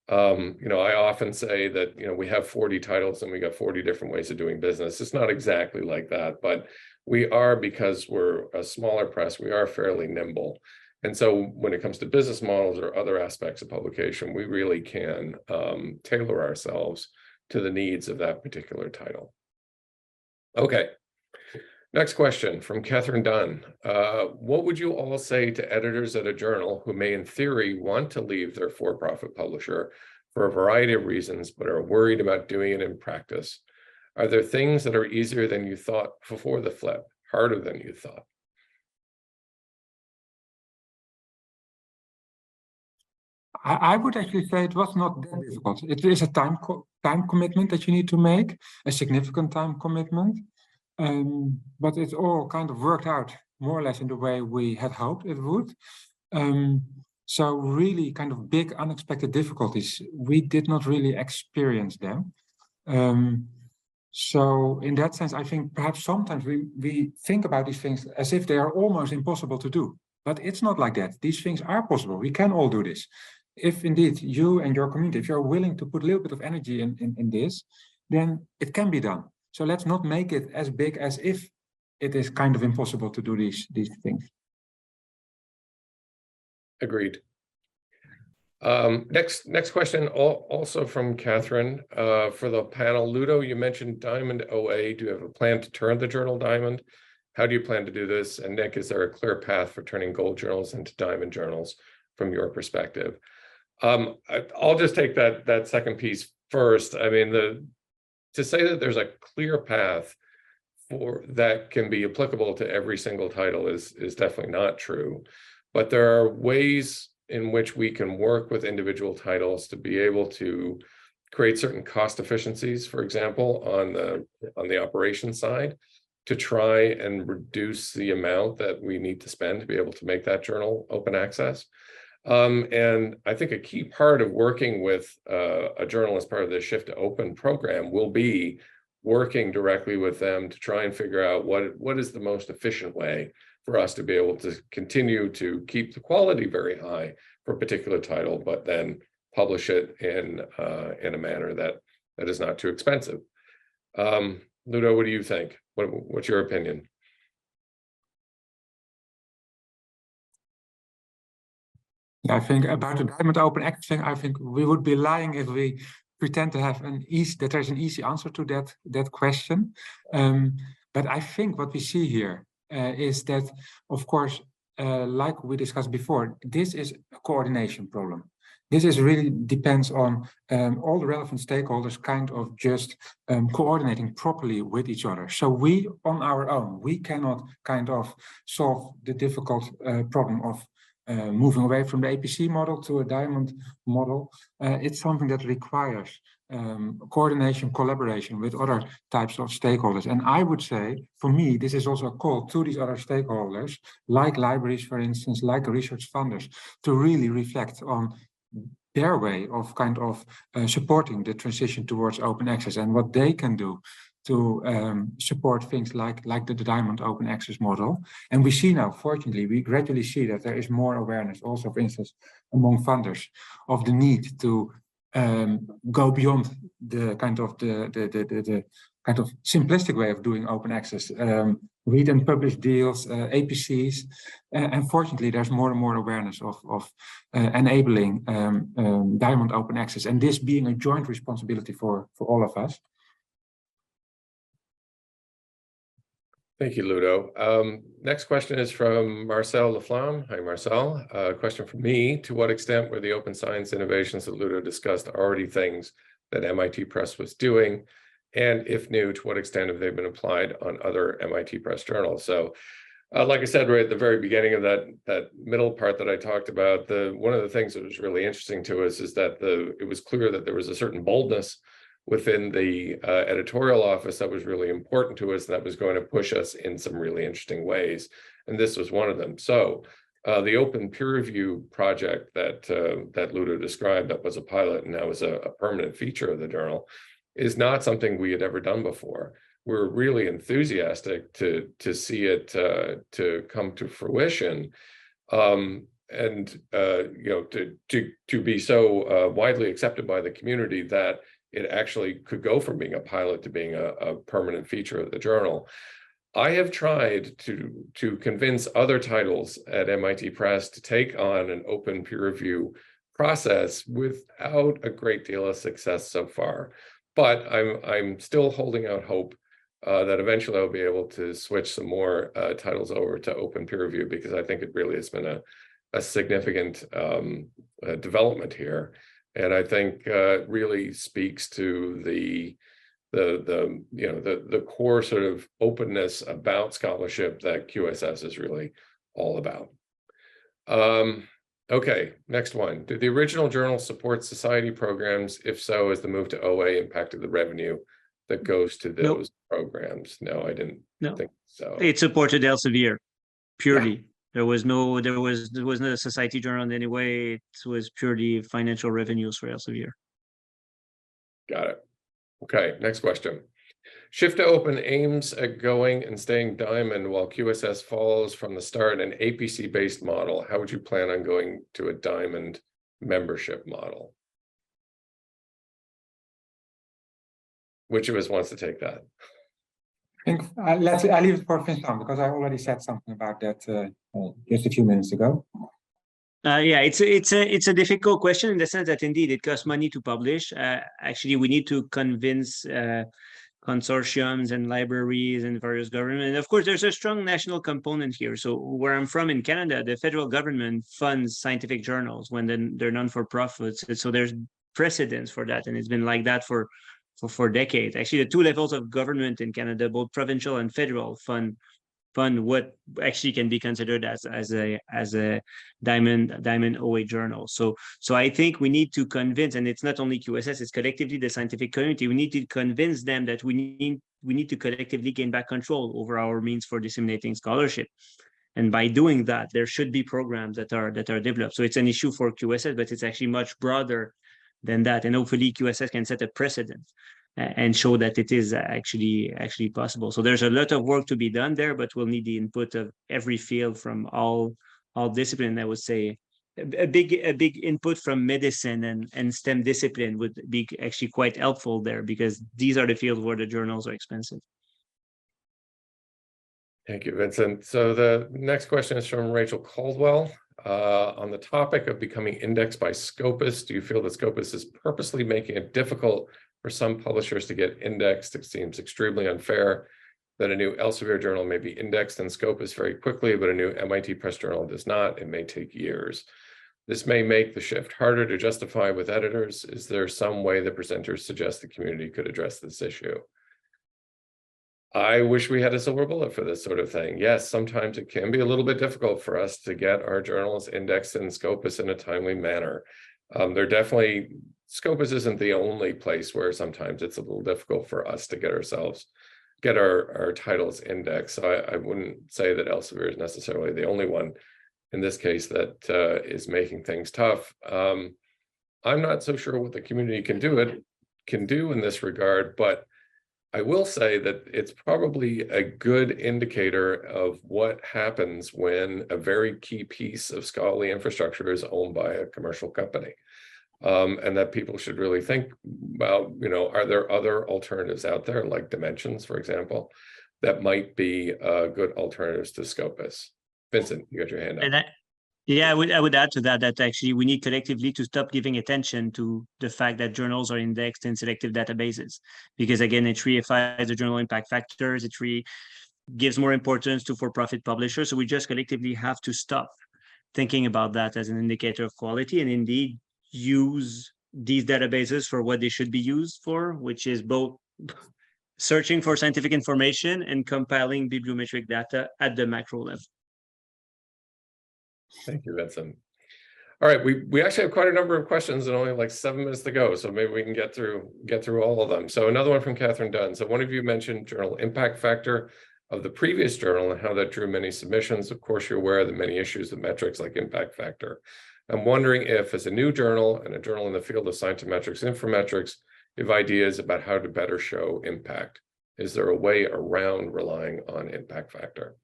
A: I often say that, we have 40 titles and we got 40 different ways of doing business. It's not exactly like that, but we are, because we're a smaller press, we are fairly nimble. And so when it comes to business models or other aspects of publication, we really can tailor ourselves to the needs of that particular title. Okay. Next question from Catherine Dunn. What would you all say to editors at a journal who may in theory want to leave their for-profit publisher for a variety of reasons, but are worried about doing it in practice? Are there things that are easier than you thought before the flip, harder than you thought?
C: I would actually say it was not that difficult. It is a time commitment that you need to make, a significant time commitment. But it all kind of worked out more or less in the way we had hoped it would. So really kind of big unexpected difficulties, we did not really experience them. So in that sense, I think perhaps sometimes we think about these things as if they are almost impossible to do. But it's not like that. These things are possible. We can all do this. If indeed you and your community, if you're willing to put a little bit of energy in this, then it can be done. So let's not make it as big as if it is kind of impossible to do these things.
A: Agreed. Next question, also from Catherine, for the panel. Ludo, you mentioned Diamond OA. Do you have a plan to turn the journal Diamond? How do you plan to do this? And Nick, is there a clear path for turning gold journals into Diamond journals from your perspective? I'll just take that second piece first. I mean, to say that there's a clear path for that can be applicable to every single title is definitely not true. But there are ways in which we can work with individual titles to be able to create certain cost efficiencies, for example, on the operations side, to try and reduce the amount that we need to spend to be able to make that journal open access. And I think a key part of working with a journal as part of the Shift to Open program will be working directly with them to try and figure out what is the most efficient way for us to be able to continue to keep the quality very high for a particular title, but then publish it in a manner that is not too expensive. Ludo, what do you think? What's your opinion?
C: I think about the Diamond Open Access thing, I think we would be lying if we pretend to have that there's an easy answer to that question. But I think what we see here is that, of course, like we discussed before, this is a coordination problem. this is really depends on all the relevant stakeholders kind of just coordinating properly with each other. So we, on our own, we cannot kind of solve the difficult problem of moving away from the APC model to a diamond model. It's something that requires coordination, collaboration with other types of stakeholders. And I would say, for me, this is also a call to these other stakeholders, like libraries, for instance, like research funders, to really reflect on their way of kind of supporting the transition towards open access and what they can do to support things like the diamond open access model. And we see now, fortunately, we gradually see that there is more awareness also, for instance, among funders of the need to go beyond the kind of the kind of simplistic way of doing open access, read and publish deals, APCs, and fortunately there's more and more awareness of enabling diamond open access, and this being a joint responsibility for all of us.
A: Thank you, Ludo. Next question is from Marcel Laflamme. Hi, Marcel. Question from me. To what extent were the open science innovations that Ludo discussed already things that MIT Press was doing? And if new, to what extent have they been applied on other MIT Press journals? So, like I said, right at the very beginning of that middle part that I talked about, one of the things that was really interesting to us is that it was clear that there was a certain boldness within the editorial office that was really important to us, that was going to push us in some really interesting ways. And this was one of them. So the open peer review project that Ludo described, that was a pilot and now is a permanent feature of the journal, is not something we had ever done before. We're really enthusiastic to see it to come to fruition. And to be so widely accepted by the community that it actually could go from being a pilot to being a permanent feature of the journal. I have tried to convince other titles at MIT Press to take on an open peer review process without a great deal of success so far. But I'm still holding out hope that eventually I'll be able to switch some more titles over to open peer review, because I think it really has been a significant development here. And I think really speaks to the core sort of openness about scholarship that QSS is really all about. Okay, next one. Did the original journal support society programs? If so, has the move to OA impacted the revenue that goes to those programs? No, I didn't think so.
B: It supported Elsevier purely. Yeah. There was not a society journal in any way. It was purely financial revenues for Elsevier.
A: Got it. Okay, next question. Shift to Open aims at going and staying diamond while QSS follows from the start an APC-based model. How would you plan on going to a diamond membership model? Which of us wants to take that?
C: I think I leave it for Vincent, because I already said something about that just a few minutes ago.
B: Yeah, it's a difficult question in the sense that indeed it costs money to publish. Actually, we need to convince consortiums and libraries and various governments. And of course, there's a strong national component here. So where I'm from in Canada, the federal government funds scientific journals when they're non-for-profits. So there's precedence for that, and it's been like that for decades. Actually, the two levels of government in Canada, both provincial and federal, fund what actually can be considered as a diamond OA journal. So I think we need to convince, and it's not only QSS, it's collectively the scientific community. We need to convince them that we need to collectively gain back control over our means for disseminating scholarship. And by doing that, there should be programs that are developed. So it's an issue for QSS, but it's actually much broader than that. And hopefully QSS can set a precedent and show that it is actually possible. So there's a lot of work to be done there, but we'll need the input of every field from all discipline. I would say a big input from medicine and STEM discipline would be actually quite helpful there, because these are the fields where the journals are expensive.
A: Thank you, Vincent. So the next question is from Rachel Caldwell. On the topic of becoming indexed by Scopus, do you feel that Scopus is purposely making it difficult for some publishers to get indexed? It seems extremely unfair that a new Elsevier journal may be indexed in Scopus very quickly, but a new MIT Press journal does not. It may take years. This may make the shift harder to justify with editors. Is there some way the presenters suggest the community could address this issue? I wish we had a silver bullet for this sort of thing. Yes, sometimes it can be a little bit difficult for us to get our journals indexed in Scopus in a timely manner. Scopus isn't the only place where sometimes it's a little difficult for us to get our titles indexed. So I wouldn't say that Elsevier is necessarily the only one in this case that is making things tough. I'm not so sure what the community can do in this regard, but I will say that it's probably a good indicator of what happens when a very key piece of scholarly infrastructure is owned by a commercial company. And that people should really think about, are there other alternatives out there, like Dimensions, for example, that might be good alternatives to Scopus? Vincent, you got your hand up.
B: Yeah, I would add to that actually we need collectively to stop giving attention to the fact that journals are indexed in selective databases, because again, it reifies the journal impact factors. It gives more importance to for-profit publishers. So we just collectively have to stop thinking about that as an indicator of quality, and indeed use these databases for what they should be used for, which is both searching for scientific information and compiling bibliometric data at the macro level.
A: Thank you, Vincent. All right, we actually have quite a number of questions and only like 7 minutes to go, so maybe we can get through all of them. So another one from Catherine Dunn. So one of you mentioned journal impact factor of the previous journal and how that drew many submissions. Of course, you're aware of the many issues with metrics like impact factor. I'm wondering if, as a new journal and a journal in the field of Scientometrics and Informetrics, you have ideas about how to better show impact. Is there a way around relying on impact factor?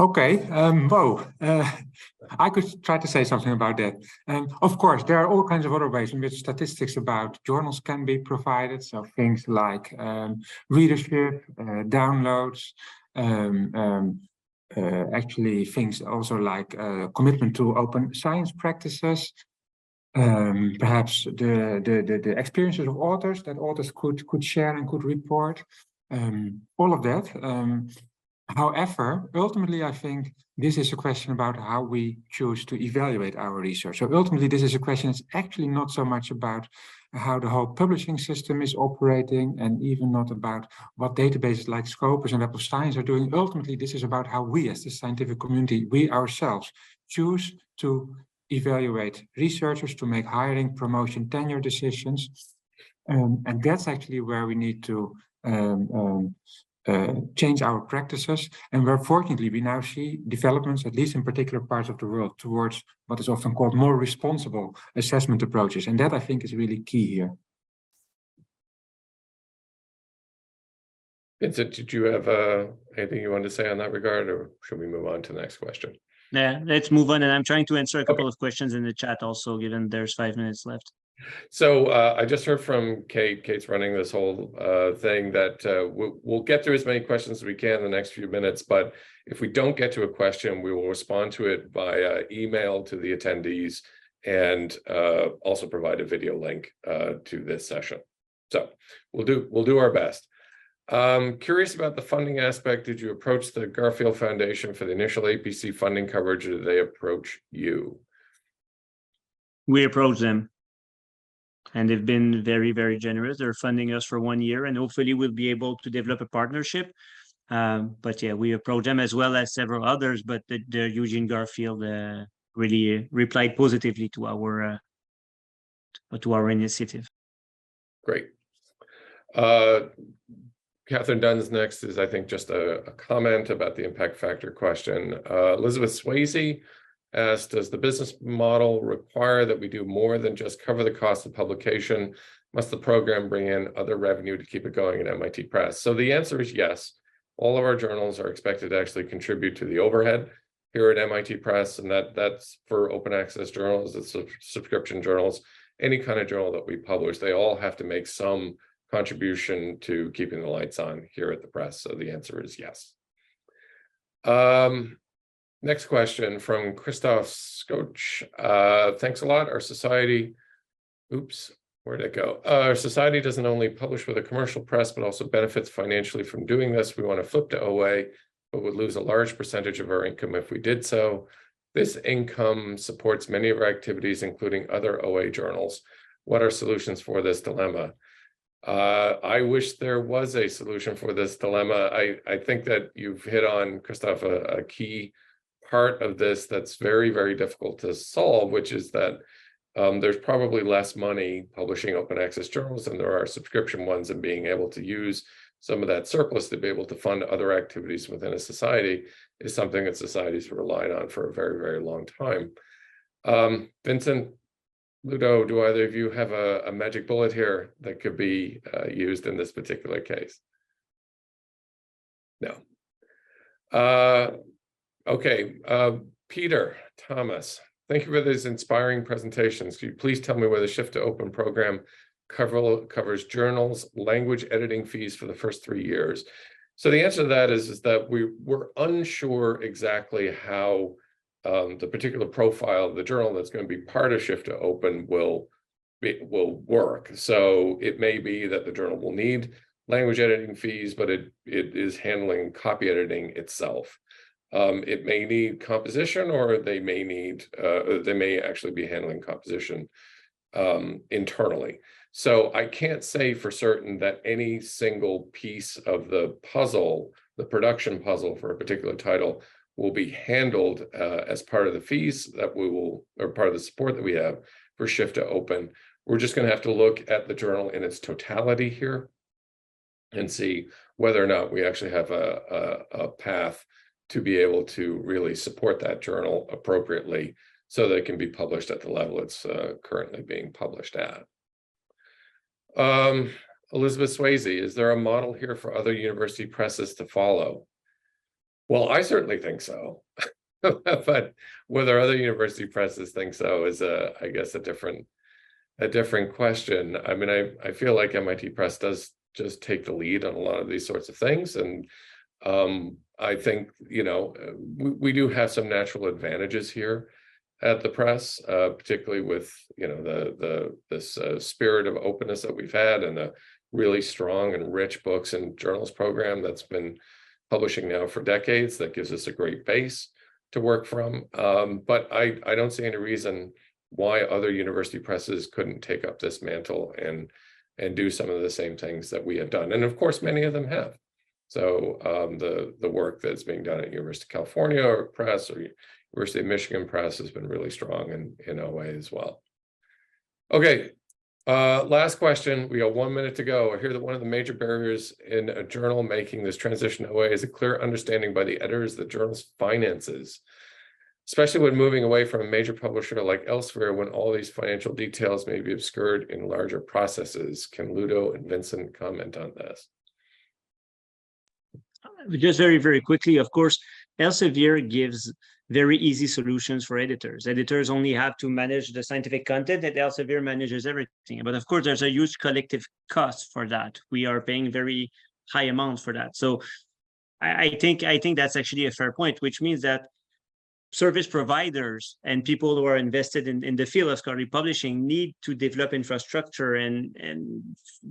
C: Okay, I could try to say something about that. Of course, there are all kinds of other ways in which statistics about journals can be provided. So things like readership, downloads, actually things also like commitment to open science practices, perhaps the experiences of authors that authors could share and could report, all of that. However, ultimately, I think this is a question about how we choose to evaluate our research. So ultimately, this is a question that's actually not so much about how the whole publishing system is operating, and even not about what databases like Scopus and Web of Science are doing. Ultimately, this is about how we as the scientific community, we ourselves, choose to evaluate researchers, to make hiring, promotion, tenure decisions. And that's actually where we need to change our practices, and where fortunately we now see developments, at least in particular parts of the world, towards what is often called more responsible assessment approaches, and that I think is really key here.
A: Vincent, did you have anything you wanted to say on that regard, or should we move on to the next question?
B: Yeah, let's move on, and I'm trying to answer a couple of questions in the chat also, given there's 5 minutes left.
A: So I just heard from Kate. Kate's running this whole thing that we'll get through as many questions as we can in the next few minutes, but if we don't get to a question, we will respond to it via email to the attendees, and also provide a video link to this session. So we'll do our best. Curious about the funding aspect. Did you approach the Garfield Foundation for the initial APC funding coverage, or did they approach you?
B: We approached them, and they've been very, very generous. They're funding us for 1 year, and hopefully we'll be able to develop a partnership. But yeah, we approached them as well as several others, but the Eugene Garfield really replied positively to our initiative.
A: Great. Catherine Dunn's next is, I think, just a comment about the impact factor question. Elizabeth Swayze asked, does the business model require that we do more than just cover the cost of publication? Must the program bring in other revenue to keep it going at MIT Press? So the answer is yes. All of our journals are expected to actually contribute to the overhead here at MIT Press, and that's for open access journals, it's subscription journals, any kind of journal that we publish, they all have to make some contribution to keeping the lights on here at the press. So the answer is yes. Next question from Christoph Skoch. Thanks a lot. Our society, where'd it go? Our society doesn't only publish with a commercial press, but also benefits financially from doing this. We want to flip to OA, but would lose a large percentage of our income if we did so. This income supports many of our activities, including other OA journals. What are solutions for this dilemma? I wish there was a solution for this dilemma. I think that you've hit on, Christophe, a key part of this that's very, very difficult to solve, which is that there's probably less money publishing open access journals than there are subscription ones, and being able to use some of that surplus to be able to fund other activities within a society is something that societies have relied on for a very, very long time. Vincent, Ludo, do either of you have a magic bullet here that could be used in this particular case? No. Okay, Peter Thomas, thank you for these inspiring presentations. Could you please tell me where the Shift to Open program covers journals, language editing fees for the first 3 years? So the answer to that is that we're unsure exactly how the particular profile of the journal that's going to be part of Shift to Open will work. So it may be that the journal will need language editing fees, but it is handling copy editing itself. It may need composition, or they may actually be handling composition internally. So I can't say for certain that any single piece of the puzzle, the production puzzle for a particular title, will be handled as part of the fees that we will, or part of the support that we have for Shift to Open. We're just going to have to look at the journal in its totality here and see whether or not we actually have a path to be able to really support that journal appropriately so that it can be published at the level it's currently being published at. Elizabeth Swayze, is there a model here for other university presses to follow? Well, I certainly think so, but whether other university presses think so is, I guess, a different question. I mean, I feel like MIT Press does just take the lead on a lot of these sorts of things, and I think, you know, we do have some natural advantages here at the press, particularly with, you know, this spirit of openness that we've had, and the really strong and rich books and journals program that's been publishing now for decades. That gives us a great base to work from. But I don't see any reason why other university presses couldn't take up this mantle and do some of the same things that we have done. And of course, many of them have. So the work that's being done at University of California or Press or University of Michigan Press has been really strong in OA as well. Okay, last question. We got 1 minute to go. I hear that one of the major barriers in a journal making this transition to OA is a clear understanding by the editors of the journal's finances, especially when moving away from a major publisher like Elsevier, when all these financial details may be obscured in larger processes. Can Ludo and Vincent comment on this?
B: Just very, very quickly, of course, Elsevier gives very easy solutions for editors. Editors only have to manage the scientific content, and Elsevier manages everything. But of course, there's a huge collective cost for that. We are paying very high amounts for that. So I think that's actually a fair point, which means that service providers and people who are invested in the field of scholarly publishing need to develop infrastructure and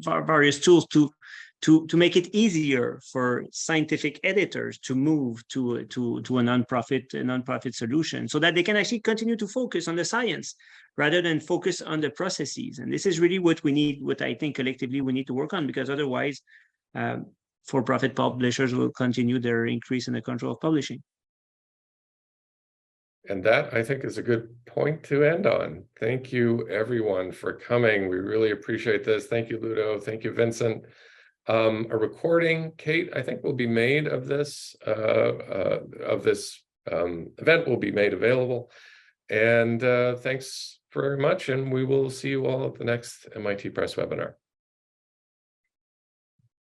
B: various tools to make it easier for scientific editors to move to a nonprofit solution, so that they can actually continue to focus on the science rather than focus on the processes. And this is really what we need, what I think collectively we need to work on, because otherwise for-profit publishers will continue their increase in the control of publishing.
A: And that, I think, is a good point to end on. Thank you, everyone, for coming. We really appreciate this. Thank you, Ludo. Thank you, Vincent. A recording, Kate, I think, will be made of this event will be made available. And thanks very much. And we will see you all at the next MIT Press webinar.